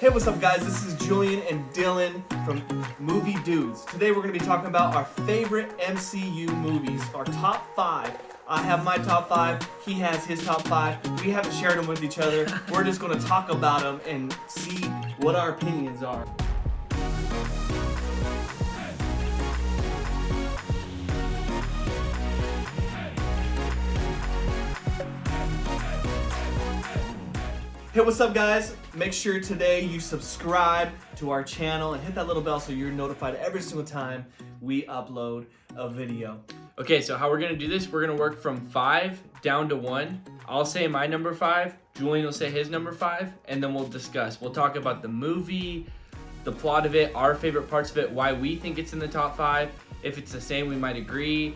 Hey, what's up guys? This is Julian and Dylan from Movie Dudes. Today we're going to be talking about our favorite MCU movies, our top 5. I have my top 5, he has his top 5. We haven't shared them with each other. We're just going to talk about them and see what our opinions are. Hey, what's up guys? Make sure today you subscribe to our channel and hit that little bell so you're notified every single time we upload a video. Okay, so how we're gonna do this, we're gonna work from 5 down to 1. I'll say my number 5, Julian will say his number 5, and then we'll discuss. We'll talk about the movie, the plot of it, our favorite parts of it, why we think it's in the top 5. If it's the same, we might agree.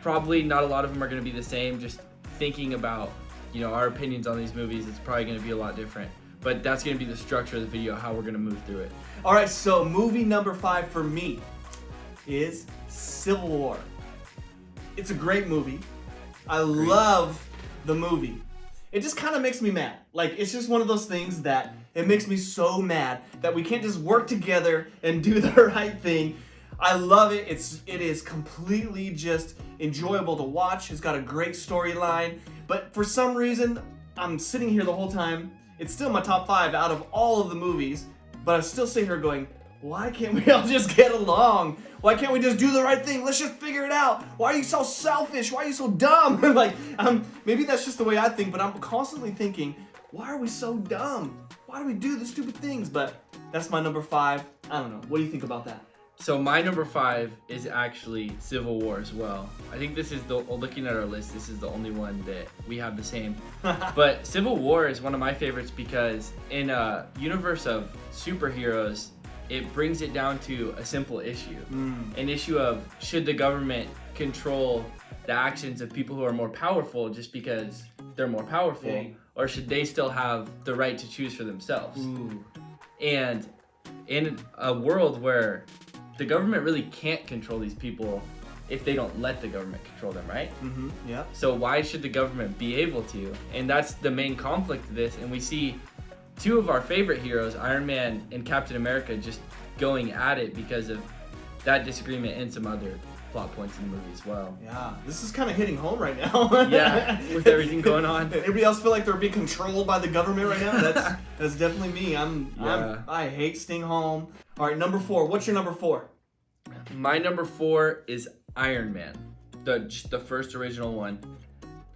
Probably not a lot of them are gonna be the same. Just thinking about, you know, our opinions on these movies, it's probably gonna be a lot different. But that's gonna be the structure of the video, how we're gonna move through it. All right, so movie number 5 for me is Civil War. It's a great movie. I love the movie. It just kind of makes me mad. Like, it's just one of those things that it makes me so mad that we can't just work together and do the right thing. I love it. It is completely just enjoyable to watch. It's got a great storyline. But for some reason, I'm sitting here the whole time. It's still my top 5 out of all of the movies, but I'm still sitting here going, why can't we all just get along? Why can't we just do the right thing? Let's just figure it out. Why are you so selfish? Why are you so dumb? Like, maybe that's just the way I think, but I'm constantly thinking, why are we so dumb? Why do we do the stupid things? But that's my number 5. I don't know. What do you think about that? So my number 5 is actually Civil War as well. I think this is looking at our list, this is the only one that we have the same. But Civil War is one of my favorites because in a universe of superheroes, it brings it down to a simple issue. An issue of, should the government control the actions of people who are more powerful just because they're more powerful? Dang. Or should they still have the right to choose for themselves? Ooh. And in a world where the government really can't control these people if they don't let the government control them, right? Mm-hmm. Yeah. So why should the government be able to? And that's the main conflict of this. And we see 2 of our favorite heroes, Iron Man and Captain America, just going at it because of that disagreement and some other plot points in the movie as well. Yeah, this is kind of hitting home right now. Yeah, with everything going on. Anybody else feel like they're being controlled by the government right now? That's definitely me. I hate staying home. All right, number 4. What's your number 4? My number 4 is Iron Man, the first original one.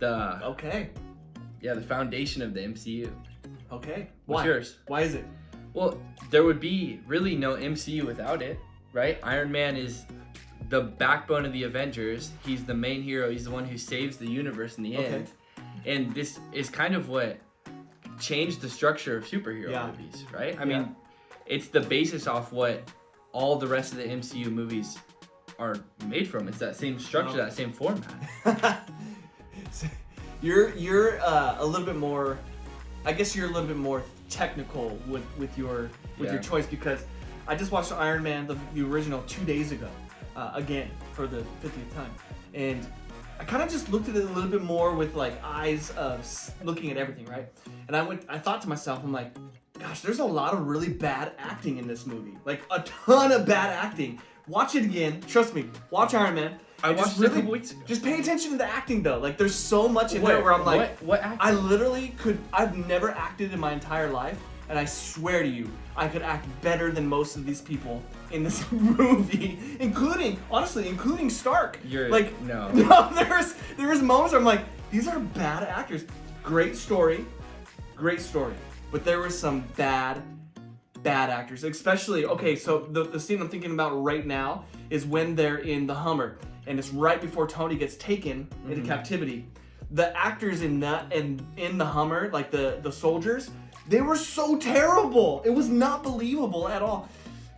Okay. The foundation of the MCU. Okay. What's yours? Why is it? Well, there would be really no MCU without it, right? Iron Man is the backbone of the Avengers. He's the main hero. He's the one who saves the universe in the end. And this is kind of what changed the structure of superhero movies, right? I mean, it's the basis off what all the rest of the MCU movies are made from. It's that same structure, that same format. You're a little bit more, I guess you're a little bit more technical with your choice, because I just watched Iron Man, the original, 2 days ago, again for the 50th time, and I kind of just looked at it a little bit more with like eyes of looking at everything, right? And I thought to myself, I'm like, gosh, there's a lot of really bad acting in this movie, like a ton of bad acting. Watch it again, trust me. Watch Iron Man. I watched it a couple weeks ago. Just pay attention to the acting though. Like, there's so much in there where I'm like, what acting? I literally I've never acted in my entire life, and I swear to you, I could act better than most of these people in this movie, including Stark. No, there was moments where I'm like, these are bad actors. Great story, but there were some bad actors, especially, okay, so the scene I'm thinking about right now is when they're in the Hummer, and it's right before Tony gets taken into captivity. The actors in the Hummer, like the soldiers, they were so terrible. It was not believable at all.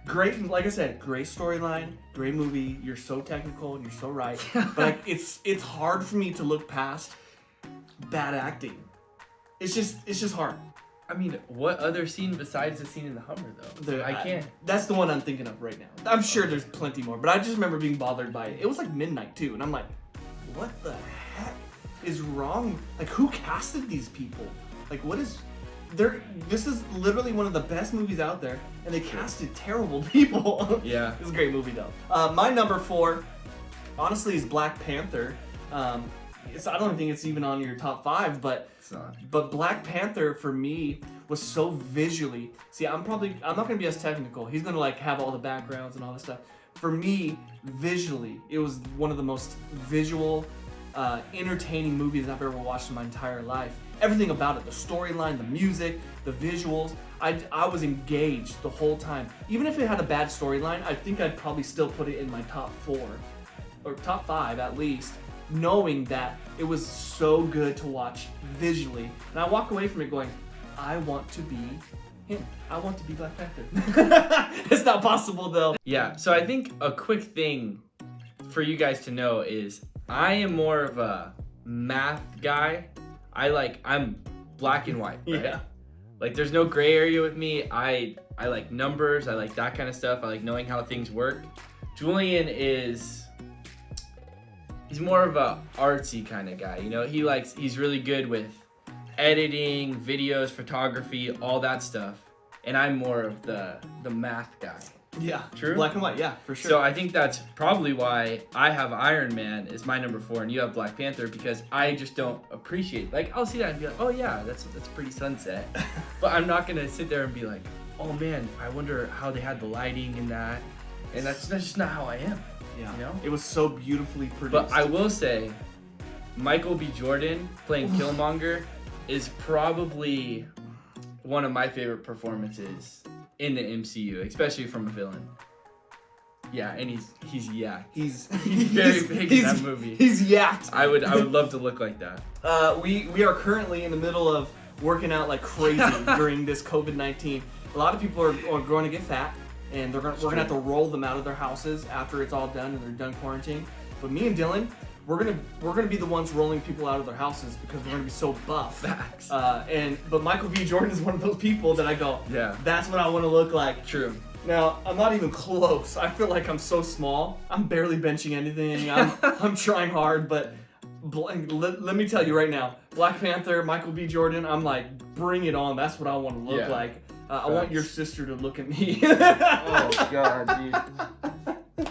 Great, like I said, great storyline, great movie. You're so technical and you're so right, but it's hard for me to look past bad acting. It's just hard. I mean, what other scene besides the scene in the Hummer, though? I can't. That's the one I'm thinking of right now. I'm sure there's plenty more, but I just remember being bothered by it. It was like midnight, too, and I'm like, what the heck is wrong? Like, who casted these people? Like, what is... This is literally one of the best movies out there, and they casted terrible people. Yeah. It's a great movie though. My number 4, honestly, is Black Panther. I don't think it's even on your top 5, but Black Panther for me was so visually. See, I'm not gonna be as technical. He's gonna like have all the backgrounds and all this stuff. For me, visually, it was one of the most visual, entertaining movies I've ever watched in my entire life. Everything about it, the storyline, the music, the visuals, I was engaged the whole time. Even if it had a bad storyline, I think I'd probably still put it in my top 4 or top 5 at least, knowing that it was so good to watch visually. And I walk away from it going, I want to be him. I want to be Black Panther. It's not possible though. Yeah, so I think a quick thing for you guys to know is I am more of a math guy. I'm black and white, right? Yeah. Like there's no gray area with me. I like numbers, I like that kind of stuff. I like knowing how things work. Julian he's more of a artsy kind of guy, you know? He's really good with editing, videos, photography, all that stuff. And I'm more of the math guy. Yeah. True? Black and white, yeah, for sure. So I think that's probably why I have Iron Man as my number 4 and you have Black Panther, because I just don't appreciate, like I'll see that and be like, oh yeah, that's a pretty sunset. But I'm not gonna sit there and be like, oh man, I wonder how they had the lighting in that. And that's just not how I am. Yeah. You know? It was so beautifully produced. But I will say, Michael B. Jordan playing Killmonger is probably one of my favorite performances in the MCU, especially from a villain. Yeah, and he's He's very big in that movie. He's yacked. I would love to look like that. We are currently in the middle of working out like crazy during this COVID-19. A lot of people are going to get fat, and we're gonna have to roll them out of their houses after it's all done and they're done quarantining. But me and Dylan, we're gonna be the ones rolling people out of their houses because we're gonna be so buff. Facts. But Michael B. Jordan is one of those people that I go, Yeah. that's what I want to look like. True. Now, I'm not even close. I feel like I'm so small. I'm barely benching anything. I'm trying hard, but let me tell you right now, Black Panther, Michael B. Jordan, I'm like, bring it on. That's what I want to look like. I want your sister to look at me. Oh, God, dude.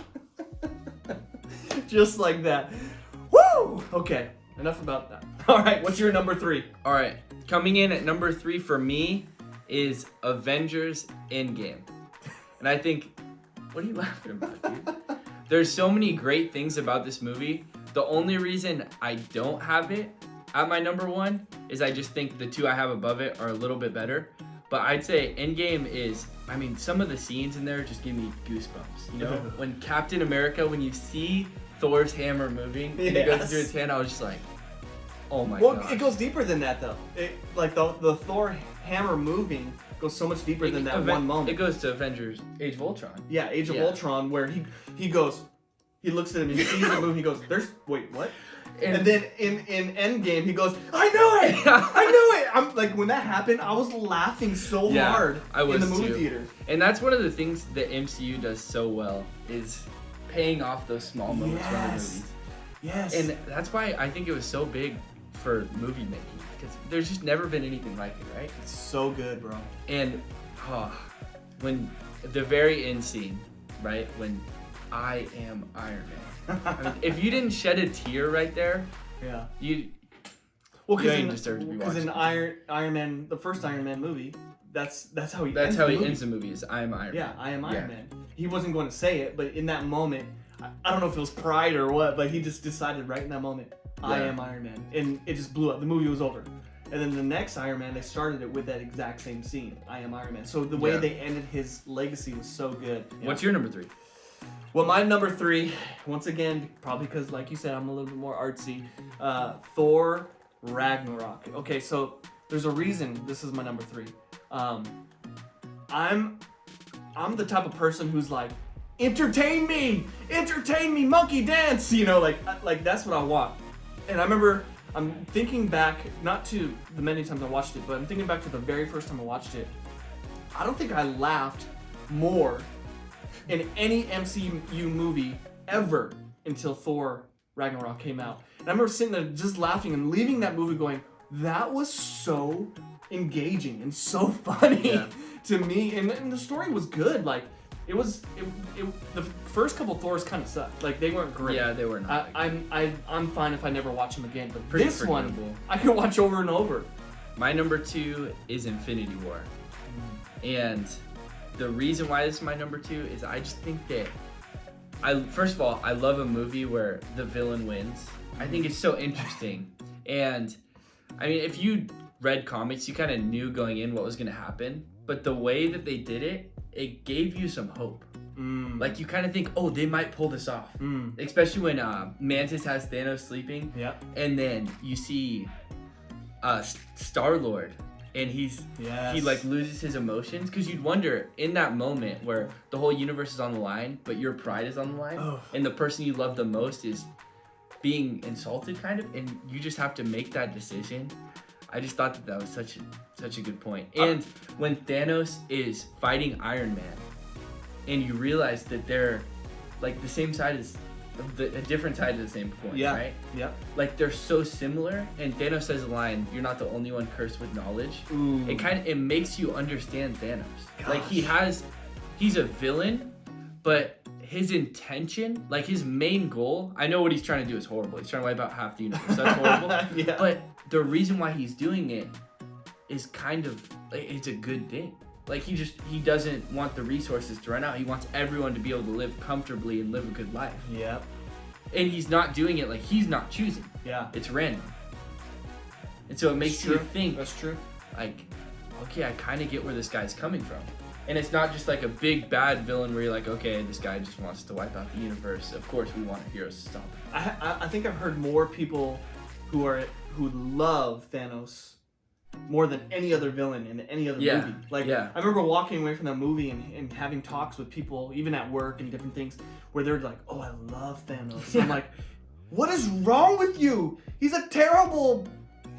Just like that. Woo! Okay, enough about that. All right, what's your number 3? All right, coming in at number 3 for me is Avengers Endgame. And I think, what are you laughing about, dude? There's so many great things about this movie. The only reason I don't have it at my number 1 is I just think the 2 I have above it are a little bit better. But I'd say Endgame is, I mean, some of the scenes in there just give me goosebumps. You know, when Captain America, when you see Thor's hammer moving, and it goes through his hand, I was just like, oh my god. Well, it goes deeper than that though. Like the Thor hammer moving goes so much deeper than that one moment. It goes to Avengers Age of Ultron. Yeah, Age of Ultron, where he goes, he looks at him, he sees it move, he goes, wait, what? And then in Endgame, he goes, I knew it! I knew it! I'm like, when that happened, I was laughing so hard in the movie theater. And that's one of the things that MCU does so well, is paying off those small moments from the movies. Yes. And that's why I think it was so big for movie making, because there's just never been anything like it, right? It's so good, bro. And when the very end scene, right, when I am Iron Man. I mean, if you didn't shed a tear right there, you didn't deserve to be watching. Because in Iron Man, the first Iron Man movie, that's how he ends the movie. Is I am Iron Man. Yeah, I am Iron Man. He wasn't going to say it, but in that moment, I don't know if it was pride or what, but he just decided right in that moment, I am Iron Man, and it just blew up. The movie was over. And then the next Iron Man, they started it with that exact same scene, I am Iron Man. So the way they ended his legacy was so good. What's your number 3? Well, my number 3, once again, probably because, like you said, I'm a little bit more artsy, Thor Ragnarok. Okay, so there's a reason this is my number 3. I'm the type of person who's like, entertain me, monkey dance, you know, like that's what I want. And I remember, I'm thinking back, not to the many times I watched it, but I'm thinking back to the very first time I watched it. I don't think I laughed more in any MCU movie ever until Thor Ragnarok came out. And I remember sitting there just laughing and leaving that movie going, that was so engaging and so funny Yeah. to me, and the story was good. Like it the first couple Thors kind of sucked. Like they weren't great. Yeah, they were not. I'm fine if I never watch them again. But Pretty this one forgettable. I could watch over and over. My number 2 is Infinity War. And the reason why this is my number 2 is I just think that first of all, I love a movie where the villain wins. I think it's so interesting. And I mean, if you read comics, you kind of knew going in what was going to happen. But the way that they did it, it gave you some hope. Like you kind of think, oh, they might pull this off. Especially when Mantis has Thanos sleeping. Yeah. And then you see Star-Lord. And he like loses his emotions, because you'd wonder in that moment where the whole universe is on the line, but your pride is on the line, and the person you love the most is being insulted, kind of, and you just have to make that decision. I just thought that was such a good point. And when Thanos is fighting Iron Man, and you realize that they're like the same side as a different side of the same coin, right? Yeah. Like they're so similar, and Thanos says a line, "You're not the only one cursed with knowledge." Ooh. It makes you understand Thanos. Gosh. Like he's a villain, but his intention, like his main goal, I know what he's trying to do is horrible. He's trying to wipe out half the universe. That's horrible. Yeah. But the reason why he's doing it is kind of like, it's a good thing. Like he doesn't want the resources to run out. He wants everyone to be able to live comfortably and live a good life. Yeah. And he's not doing it like he's not choosing. Yeah. It's random. And so it makes you think, That's true. like, okay, I kind of get where this guy's coming from. And it's not just like a big bad villain where you're like, okay, this guy just wants to wipe out the universe. Of course we want our heroes to stop it. I think I've heard more people who love Thanos more than any other villain in any other movie. Like, I remember walking away from that movie and having talks with people, even at work and different things, where they're like, oh, I love Thanos. And I'm like, what is wrong with you? He's a terrible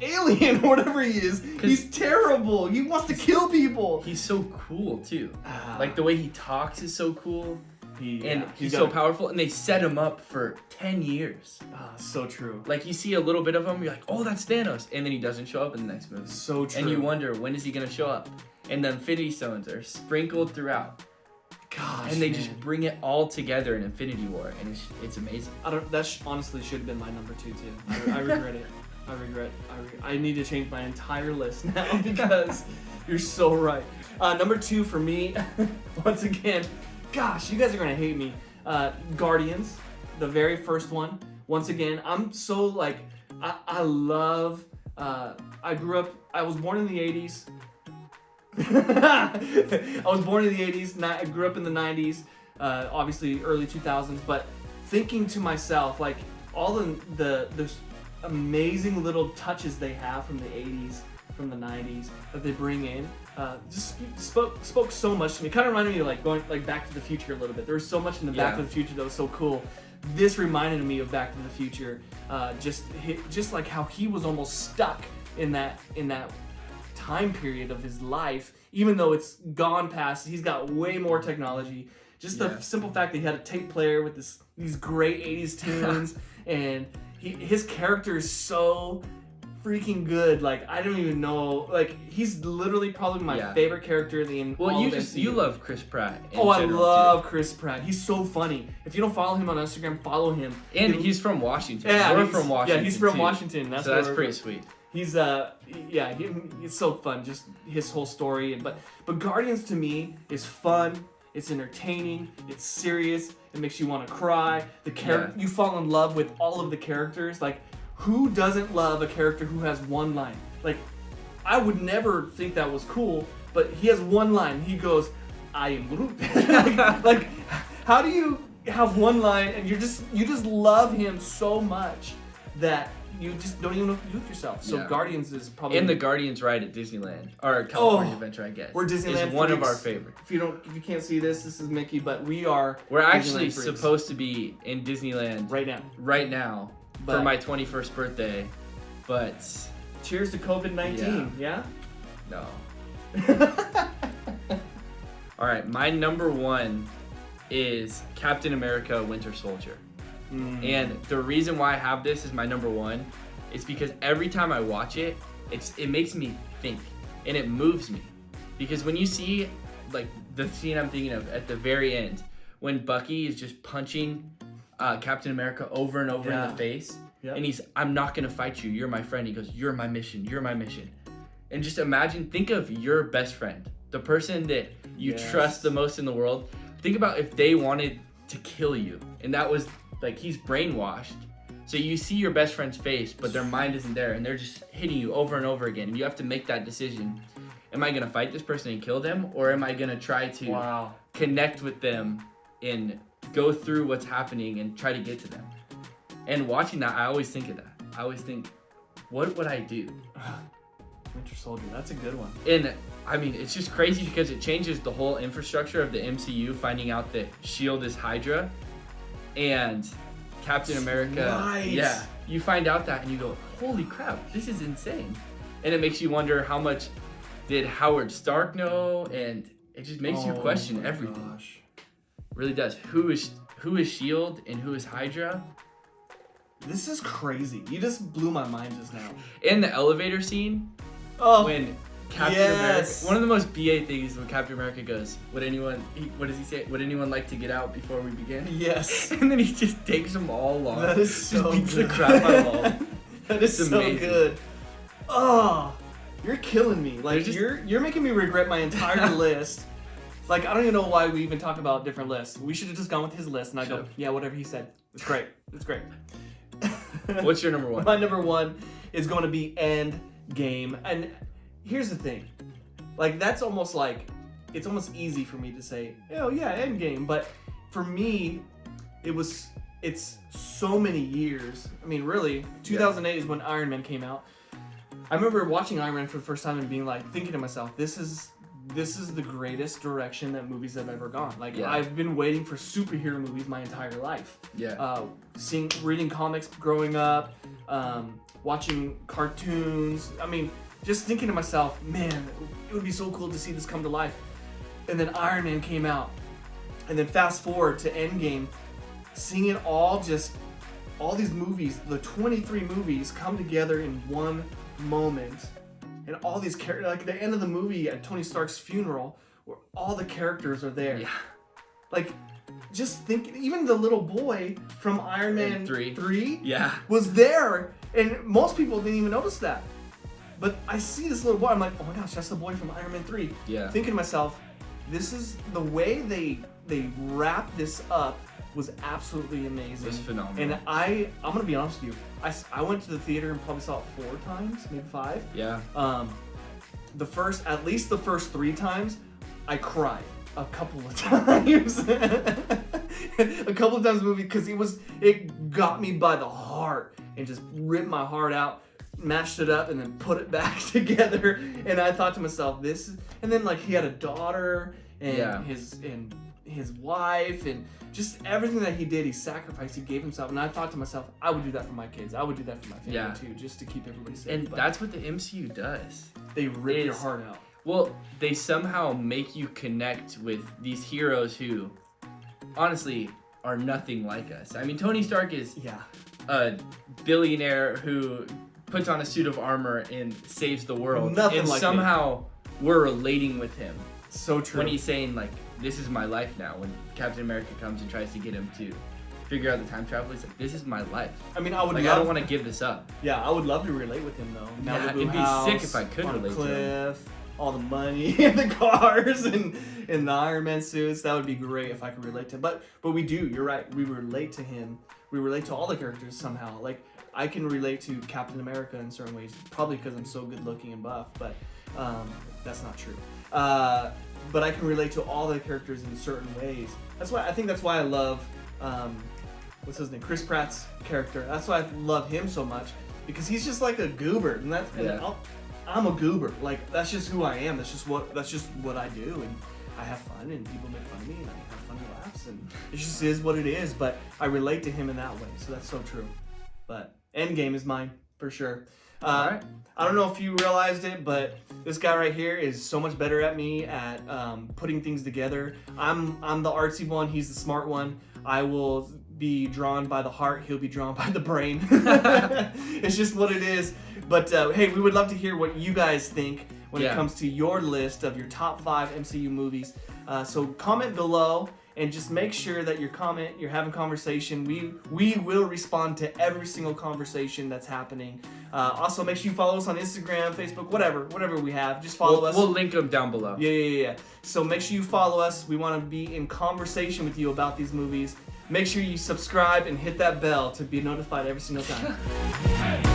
alien or whatever he is. He's terrible. He wants to kill people. He's so cool, too. Like, the way he talks is so cool. He's so powerful, and they set him up for 10 years. So true. Like, you see a little bit of him, you're like, oh, that's Thanos, and then he doesn't show up in the next movie. So true. And you wonder, when is he going to show up? And the Infinity Stones are sprinkled throughout. Gosh, and they just bring it all together in Infinity War, and it's amazing. That honestly should have been my number 2, too. I regret it. I need to change my entire list now because you're so right. Number 2 for me, once again, gosh, you guys are gonna hate me. Guardians, the very first one. Once again, I'm so like, I love. I was born in the 80s. I was born in the 80s. I grew up in the 90s. Obviously early 2000s. But thinking to myself, like all the amazing little touches they have from the 80s, from the 90s that they bring in, just spoke so much to me. Kind of reminded me of like going like Back to the Future a little bit. There was so much in the Back to the Future that was so cool. This reminded me of Back to the Future, just like how he was almost stuck in that time period of his life, even though it's gone past. He's got way more technology. Just the simple fact that he had a tape player with these great 80s tunes, and his character is so freaking good. Like, I don't even know. Like, he's literally probably my favorite character in all of MCU. You love Chris Pratt. I love Chris Pratt. He's so funny. If you don't follow him on Instagram, follow him. And he's from Washington. Yeah, we're from Washington. Yeah, he's from too. Washington. That's pretty sweet. He's he's so fun. Just his whole story. But Guardians to me is fun. It's entertaining. It's serious. It makes you want to cry. You fall in love with all of the characters. Like, who doesn't love a character who has one line? Like, I would never think that was cool, but he has one line. He goes, "I am Groot." like, how do you have one line and you just love him so much that you just don't even know what to do with yourself? So Guardians is probably the Guardians ride at Disneyland or California Adventure, I guess. We're Disneyland. Is one of our favorites. If you can't see this is Mickey, but we're actually supposed to be in Disneyland right now. For my 21st birthday, but cheers to COVID-19. Yeah? No. All right, my number 1 is Captain America: Winter Soldier. And the reason why I have this as my number 1 is because every time I watch it, it makes me think. and it moves me because when you see like the scene I'm thinking of at the very end when Bucky is just punching Captain America over and over in the face, and I'm not gonna fight you. You're my friend. He goes, you're my mission. You're my mission. And just imagine, think of your best friend, the person that you trust the most in the world. Think about if they wanted to kill you, and that was like he's brainwashed. So you see your best friend's face, but their mind isn't there, and they're just hitting you over and over again. And you have to make that decision. Am I gonna fight this person and kill them, or am I gonna try to connect with them and go through what's happening and try to get to them? And watching that, I always think of that. I always think, what would I do? Winter Soldier, that's a good one. And I mean, it's just crazy because it changes the whole infrastructure of the MCU, finding out that S.H.I.E.L.D. is Hydra and Captain America. Right. Yeah, you find out that and you go, holy crap, this is insane. And it makes you wonder how much did Howard Stark know, and it just makes you question everything. Gosh. Really does. Who is S.H.I.E.L.D. and who is Hydra? This is crazy. You just blew my mind just now. In the elevator scene, when Captain America, one of the most BA things when Captain America goes, what does he say? Would anyone like to get out before we begin? Yes. And then he just takes them all along. That is so beats good. the crap out of all. That is so amazing. good. Oh, you're killing me. Like just- you're making me regret my entire list. Like I don't even know why we even talk about different lists. We should have just gone with his list, and I go, yeah, whatever he said. It's great. It's great. What's your number one? My number one is going to be Endgame. And here's the thing. Like, that's almost like, it's almost easy for me to say, oh yeah, Endgame. But for me, it's so many years. I mean, really, 2008 is when Iron Man came out. I remember watching Iron Man for the first time and being like, thinking to myself, this is the greatest direction that movies have ever gone. Like, I've been waiting for superhero movies my entire life. Reading comics growing up, watching cartoons. I mean, just thinking to myself, man, it would be so cool to see this come to life. And then Iron Man came out. And then fast forward to Endgame, seeing it all these movies, the 23 movies come together in one moment. And all these characters, like the end of the movie at Tony Stark's funeral, where all the characters are there. Yeah. Like, just think, even the little boy from Iron Man 3 was there. And most people didn't even notice that. But I see this little boy, I'm like, oh my gosh, that's the boy from Iron Man 3. Yeah. Thinking to myself, this is the way they wrap this up was absolutely amazing. It was phenomenal. And I'm gonna be honest with you. I went to the theater and probably saw it 4 times, maybe 5. Yeah. At least the first 3 times, I cried a couple of times. A couple of times in the movie because it got me by the heart and just ripped my heart out, mashed it up, and then put it back together. And I thought to myself, and then like he had a daughter and his wife and just everything that he did, he sacrificed, he gave himself. And I thought to myself, I would do that for my kids. I would do that for my family too, just to keep everybody safe. And that's what the MCU does. They rip your heart out. Well, they somehow make you connect with these heroes who, honestly, are nothing like us. I mean, Tony Stark is a billionaire who puts on a suit of armor and saves the world. Nothing like somehow we're relating with him. So true. When he's saying, like, this is my life now. When Captain America comes and tries to get him to figure out the time travel, he's like, this is my life. I mean, I don't want to give this up. Yeah, I would love to relate with him, though. It'd be sick if I could on relate a to him. cliff, all the money and the cars and the Iron Man suits. That would be great if I could relate to him. But we do. You're right. We relate to him. We relate to all the characters somehow. Like, I can relate to Captain America in certain ways, probably because I'm so good looking and buff, but that's not true. But I can relate to all the characters in certain ways. That's why I love what's his name, Chris Pratt's character. That's why I love him so much, because he's just like a goober, and I'm a goober. Like, that's just who I am. That's just what I do, and I have fun, and people make fun of me, and I have funny laughs, and it just is what it is. But I relate to him in that way, so that's so true. But Endgame is mine for sure. All right. I don't know if you realized it, but this guy right here is so much better at me at putting things together. I'm the artsy one. He's the smart one. I will be drawn by the heart. He'll be drawn by the brain. It's just what it is. But hey, we would love to hear what you guys think. when it comes to your list of your top 5 MCU movies. So comment below and just make sure that you're having conversation. We will respond to every single conversation that's happening. Also, make sure you follow us on Instagram, Facebook, whatever we have. Just follow us. We'll link them down below. Yeah. So make sure you follow us. We want to be in conversation with you about these movies. Make sure you subscribe and hit that bell to be notified every single time.